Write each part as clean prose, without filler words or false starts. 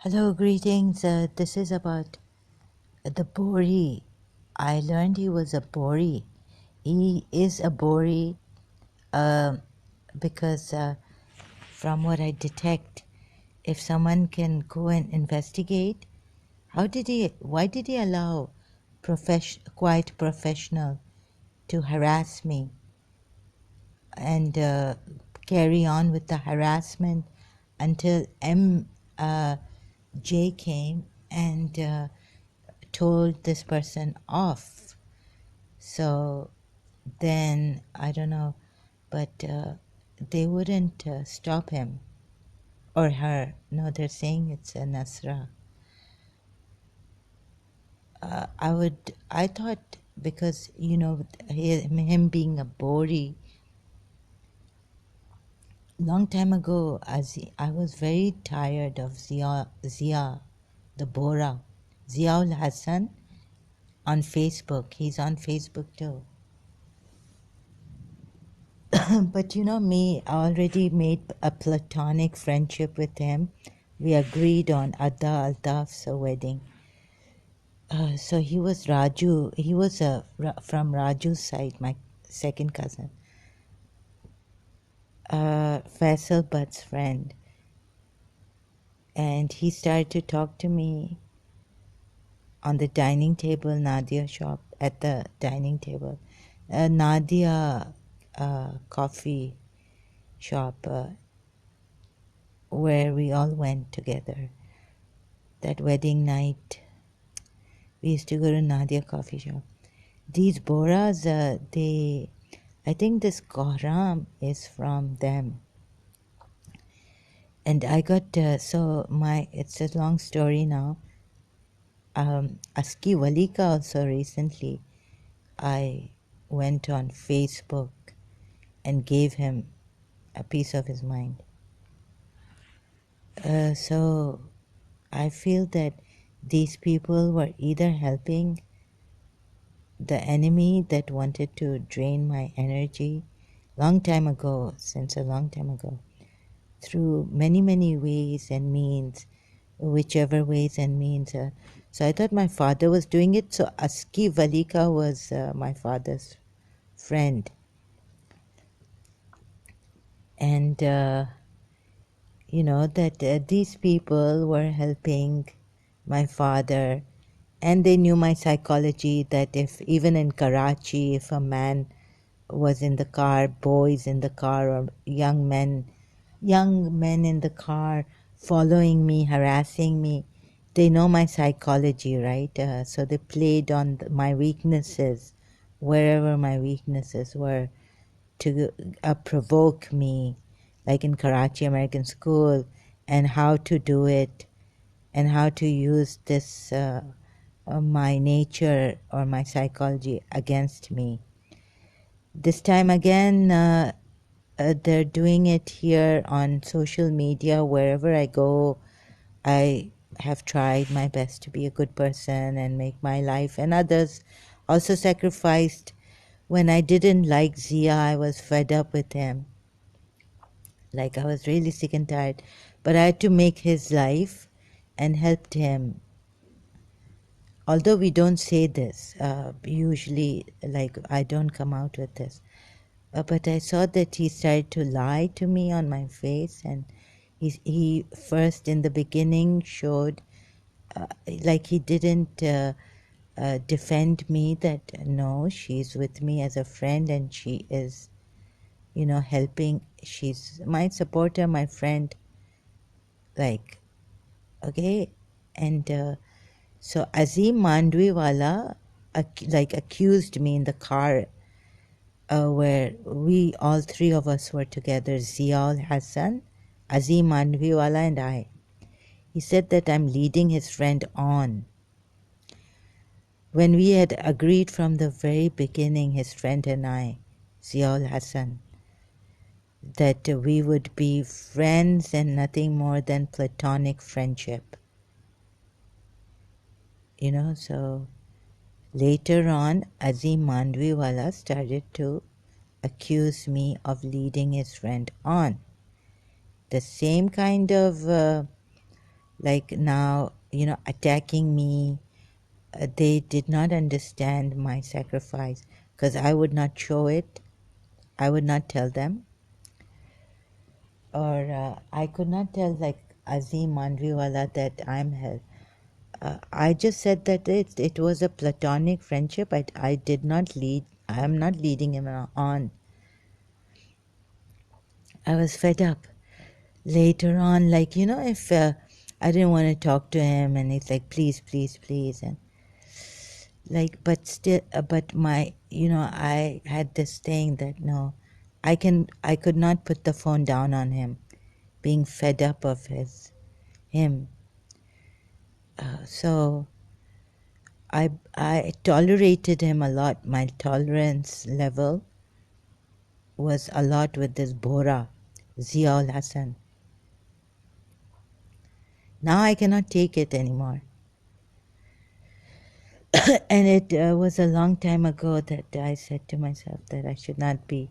Hello, greetings. This is about the Bori. I learned he was a Bori. He is a Bori uh, because, from what I detect, if someone can go and investigate, why did he allow quite professional to harass me and carry on with the harassment until J came and told this person off. So then, I don't know, but they wouldn't stop him or her. No, they're saying it's a Nasra. I thought because, him being a Bori, long time ago, I was very tired of Zia, the Bora. Ziaul Hassan on Facebook. He's on Facebook too. But me, I already made a platonic friendship with him. We agreed on Adda Altaf's wedding. So he was Raju. He was from Raju's side, my second cousin. Faisal Butt's friend. And he started to talk to me on the dining table, Nadia shop, at the dining table. Nadia coffee shop where we all went together. That wedding night, we used to go to Nadia coffee shop. These Boras, I think this Kohram is from them. And I got, it's a long story now. Aski Walika also recently, I went on Facebook and gave him a piece of his mind. So I feel that these people were either helping the enemy that wanted to drain my energy long time ago, since a long time ago, through many, many ways and means, whichever ways and means. So I thought my father was doing it. So Aski Valika was my father's friend. And, that these people were helping my father, and they knew my psychology, that if even in Karachi, if a man was in the car, boys in the car, or young men in the car following me, harassing me, they know my psychology, right? So they played on my weaknesses, wherever my weaknesses were, to provoke me, like in Karachi American School, and how to do it, and how to use this my nature or my psychology against me. This time again, they're doing it here on social media. Wherever I go, I have tried my best to be a good person and make my life and others also sacrificed. When I didn't like Zia, I was fed up with him. Like, I was really sick and tired. But I had to make his life and helped him. Although we don't say this, usually, like, I don't come out with this. But I saw that he started to lie to me on my face, and he first in the beginning showed like he didn't defend me, that no, she's with me as a friend and she is, helping. She's my supporter, my friend, like, okay. And so Azim Mandwiwala accused me in the car where we all three of us were together, Ziaul Hassan, Azim Mandwiwala, and I. He said that I'm leading his friend on. When we had agreed from the very beginning, his friend and I, Ziaul Hassan, that we would be friends and nothing more than platonic friendship. So later on, Azim Mandwiwala started to accuse me of leading his friend on. The same kind of like now, attacking me. They did not understand my sacrifice because I would not show it. I would not tell them, or I could not tell like Azim Manviwala that I'm hell. I just said that it was a platonic friendship. I did not lead. I am not leading him on. I was fed up. Later on, like, if I didn't want to talk to him, and he's like, please, please, please, and like, but still, but I had this thing that no, I could not put the phone down on him, being fed up of him. So I tolerated him a lot. My tolerance level was a lot with this Bora, Ziaul Hassan. Now I cannot take it anymore. And it was a long time ago that I said to myself that I should not be.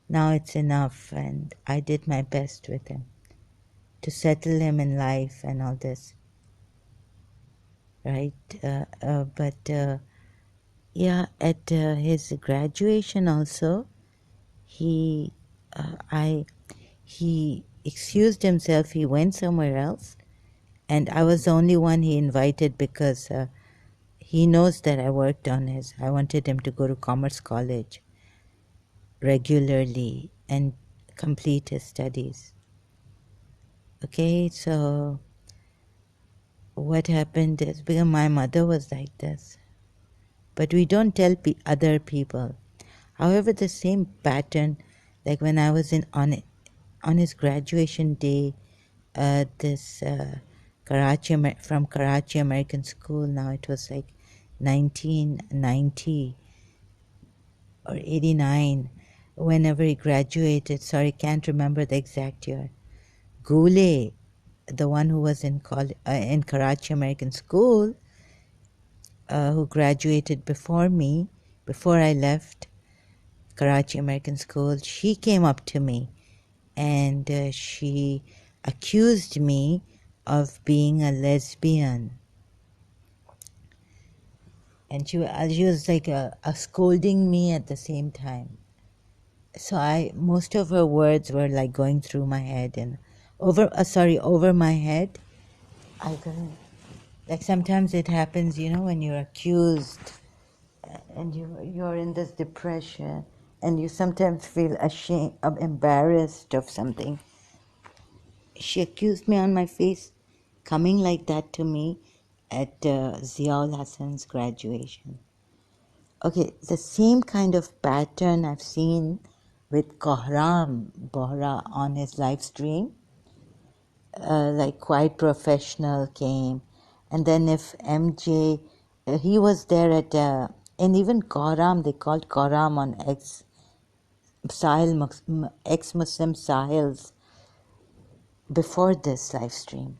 Now it's enough, and I did my best with him to settle him in life and all this, right? But yeah, at his graduation also, he, I, he excused himself. He went somewhere else, and I was the only one he invited because he knows that I worked on his. I wanted him to go to Commerce College regularly and complete his studies. Okay, so what happened is because my mother was like this, but we don't tell other people. However, the same pattern, like when I was on his graduation day, this from Karachi American School. Now it was like 1990 or 89. Whenever he graduated, sorry, can't remember the exact year. Gule, the one who was in Karachi American School, who graduated before me, before I left Karachi American School, she came up to me and she accused me of being a lesbian. And she was like scolding me at the same time. So most of her words were like going through my head and over my head. I couldn't, like sometimes it happens, when you're accused and you're in this depression and you sometimes feel ashamed, embarrassed of something. She accused me on my face, coming like that to me at Ziaul Hassan's graduation. Okay, the same kind of pattern I've seen with Kohram Bohra on his live stream. Like quite professional came, and then if MJ, he was there and even Kohram, they called Kohram on ex-Muslim Sahils before this live stream,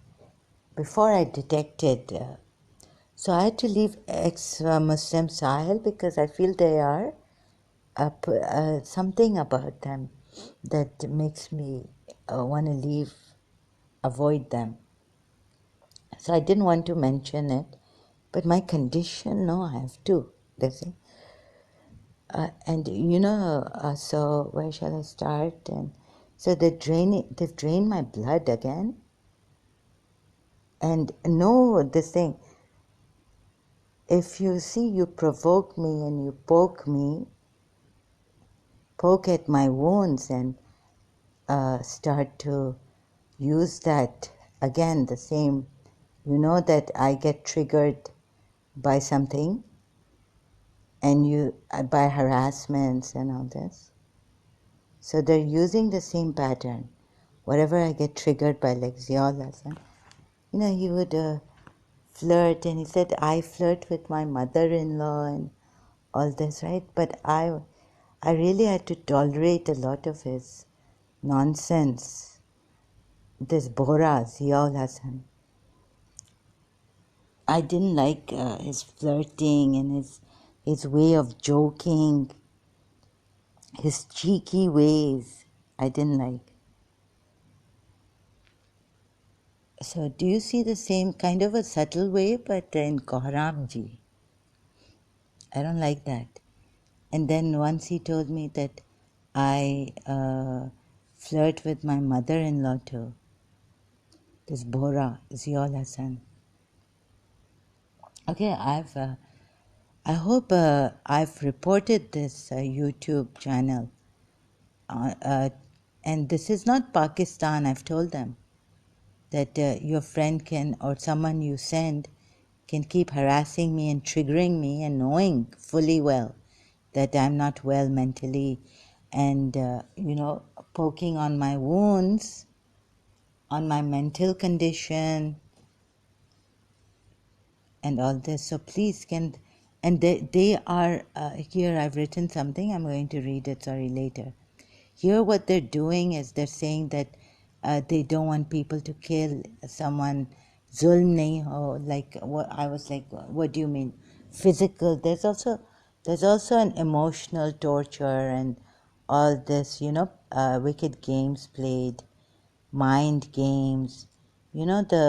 before I detected. So I had to leave ex-Muslim Sahil because I feel they are something about them that makes me want to leave, avoid them. So I didn't want to mention it, but my condition, no, I have to. They say, and so where shall I start? And so they've drained my blood again. And no, this thing, if you see you provoke me and you poke at my wounds and start to use that again, the same, that I get triggered by something and by harassments and all this. So they're using the same pattern. Whatever I get triggered by, like Ziaul Hassan, he would flirt, and he said, I flirt with my mother-in-law and all this, right? But I really had to tolerate a lot of his nonsense. This Bora, Ziaul Hassan. I didn't like his flirting and his way of joking, his cheeky ways. I didn't like. So do you see the same kind of a subtle way, but in Kohramji? I don't like that. And then once he told me that I flirt with my mother-in-law too. This Bora, Ziol Hassan. Okay, I hope I've reported this YouTube channel. Uh, uh, and this is not Pakistan, I've told them. That your friend can, or someone you send, can keep harassing me and triggering me and knowing fully well that I'm not well mentally and, poking on my wounds, on my mental condition and all this. So please and they are, here I've written something, I'm going to read it, sorry, later. Here, what they're doing is they're saying that they don't want people to kill someone. Zulm nahi ho. Like what I was like, what do you mean? Physical. There's also an emotional torture and all this. Wicked games played, mind games. There's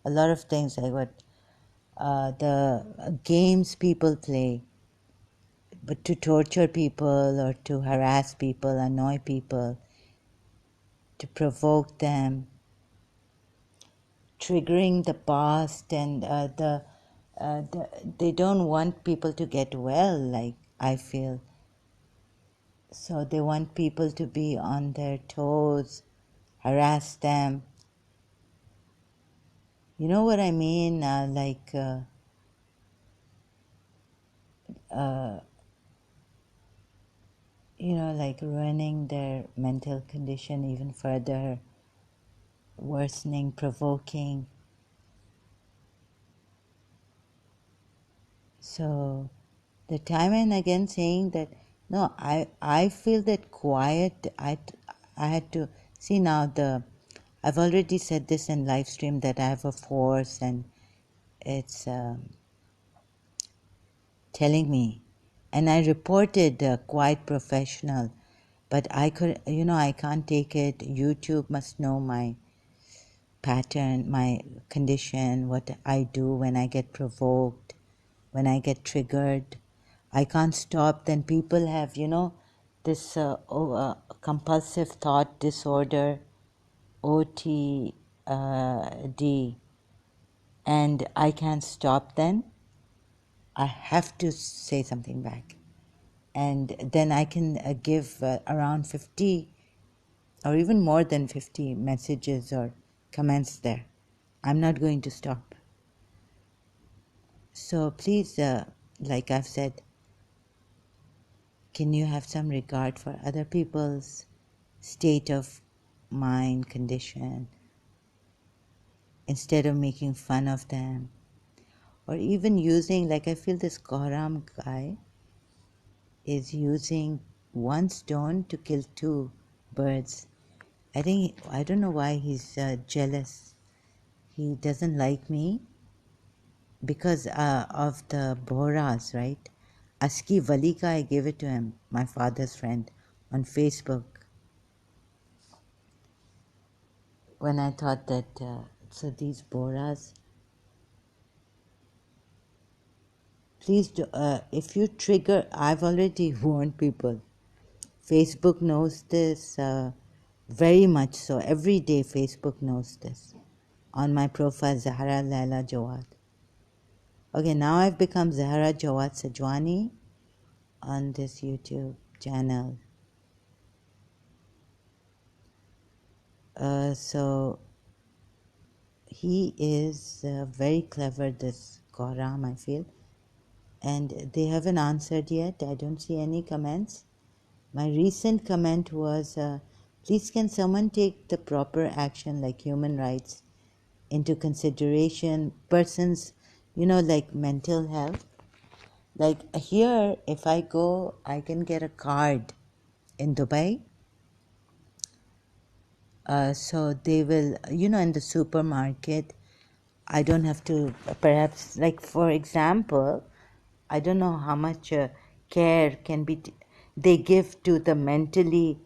a lot of things like what the games people play but to torture people or to harass people, annoy people, to provoke them, triggering the past, and they don't want people to get well, like I feel. So they want people to be on their toes, harass them. You know what I mean? Like ruining their mental condition even further, worsening, provoking. So the time and again saying that no, I feel that quiet. I had to see now I've already said this in live stream that I have a force and it's telling me, and I reported quite professional, but I can't take it. YouTube must know my pattern, my condition, what I do when I get provoked, when I get triggered. I can't stop. Then people have, this compulsive thought disorder, OTD, and I can't stop then. I have to say something back. And then I can give around 50 or even more than 50 messages or comments there. I'm not going to stop. So please, like I've said, can you have some regard for other people's state of mind, condition, instead of making fun of them? Or even using, like I feel this Kohram guy is using one stone to kill two birds. I don't know why he's jealous. He doesn't like me because of the Bohras, right? Aski Valika, I gave it to him, my father's friend, on Facebook. When I thought that, so these Bohras, please do, if you trigger, I've already warned people. Facebook knows this very much so. Every day Facebook knows this. On my profile, Zahra Laila Jawad. Okay, now I've become Zahra Jawad Sajwani on this YouTube channel. So he is very clever, this Kohram, I feel. And they haven't answered yet. I don't see any comments. My recent comment was, please can someone take the proper action like human rights into consideration, persons, like mental health. Like here, if I go, I can get a card in Dubai. So they will, in the supermarket, I don't have to, perhaps, like for example, I don't know how much care can be, they give to the mentally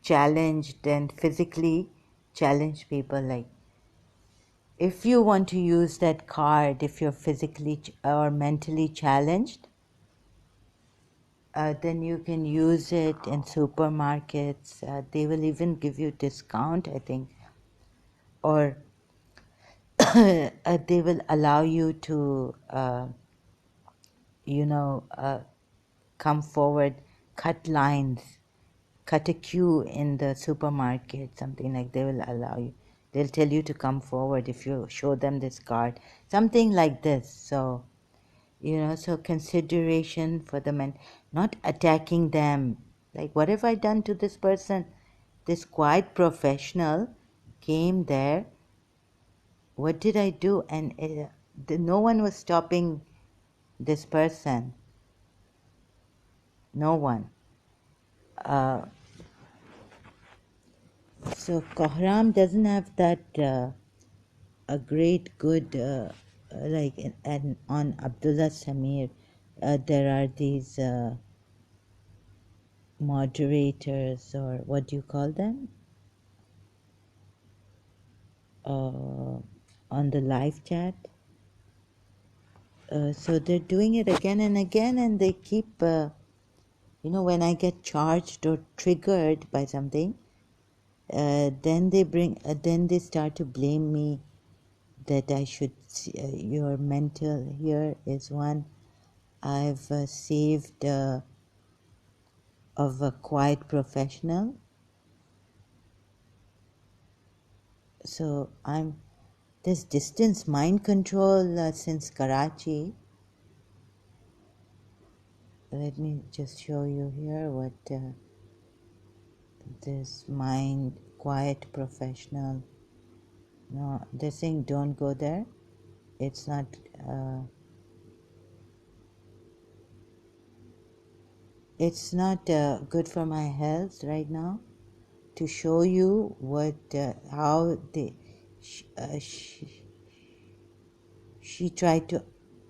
challenged and physically challenge people, like, if you want to use that card, if you're physically or mentally challenged, then you can use it in supermarkets. They will even give you discount, I think, or they will allow you to, come forward, cut lines, cut a queue in the supermarket, something like they will allow you. They'll tell you to come forward if you show them this card, something like this. So, so consideration for the men, not attacking them. Like, what have I done to this person? This quiet professional came there. What did I do? And no one was stopping this person. No one. So Kohram doesn't have that a great good like and on Abdullah Samir there are these moderators, or what do you call them, on the live chat. So they're doing it again and again, and they keep when I get charged or triggered by something, then they start to blame me that I should your mental. Here is one I've saved of a quiet professional. So I'm this distance mind control since Karachi. Let me just show you here what this mind quiet professional. No, they're saying don't go there. It's not. It's not good for my health right now to show you what how they she tried to.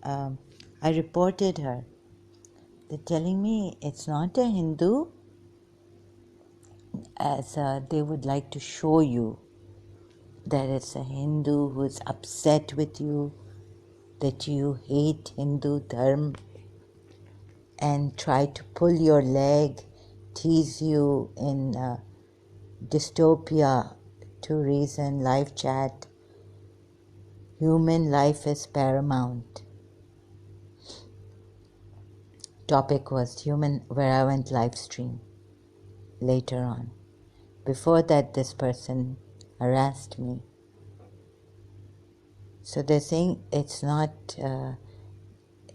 I reported her. They're telling me it's not a Hindu, as they would like to show you that it's a Hindu who's upset with you, that you hate Hindu dharma, and try to pull your leg, tease you in Dystopia to reason, live chat. Human life is paramount. Topic was human, where I went live stream later on. Before that, this person harassed me. So they're saying it's not,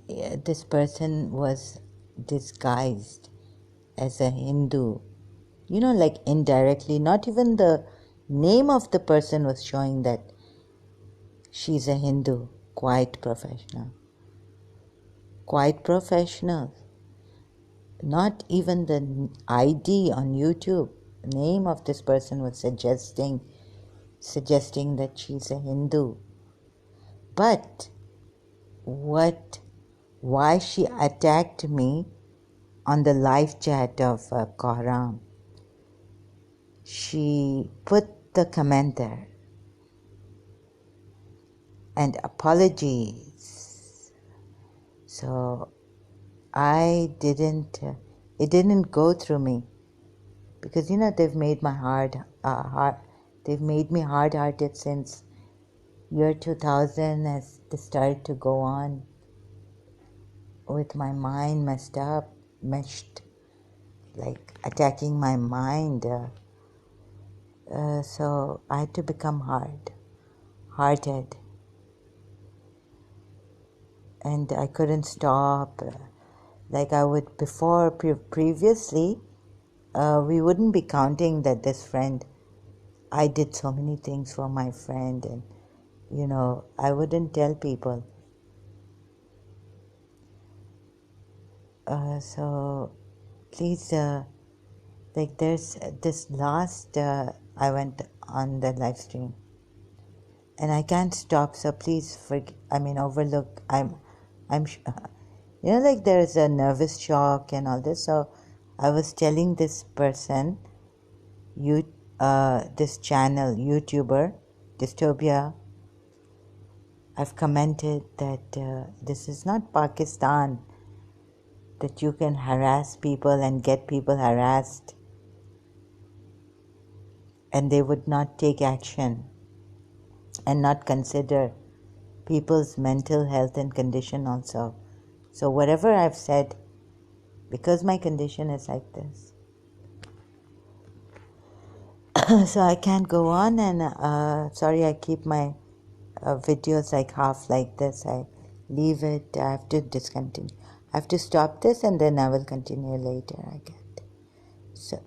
this person was disguised as a Hindu. Like indirectly, not even the name of the person was showing that she's a Hindu, quiet professional. Quiet professional. Not even the ID on YouTube, name of this person was suggesting that she's a Hindu. But why she attacked me on the live chat of Kohram, she put the comment there, and apologies. So it didn't go through me, because they've made my they've made me hard-hearted since year 2000, as they started to go on with my mind meshed, like attacking my mind. So I had to become hard-hearted, and I couldn't stop. Like I would before, previously, we wouldn't be counting that this friend, I did so many things for my friend, and I wouldn't tell people. So please, like there's this last, I went on the live stream, and I can't stop. So please overlook. I'm, like there's a nervous shock and all this. So I was telling this person, you this channel, YouTuber, Dystopia, I've commented that this is not Pakistan, that you can harass people and get people harassed and they would not take action and not consider people's mental health and condition also. So whatever I've said, because my condition is like this, so I can't go on, and sorry I keep my videos like half like this. I leave it. I have to discontinue. I have to stop this and then I will continue later, I get. So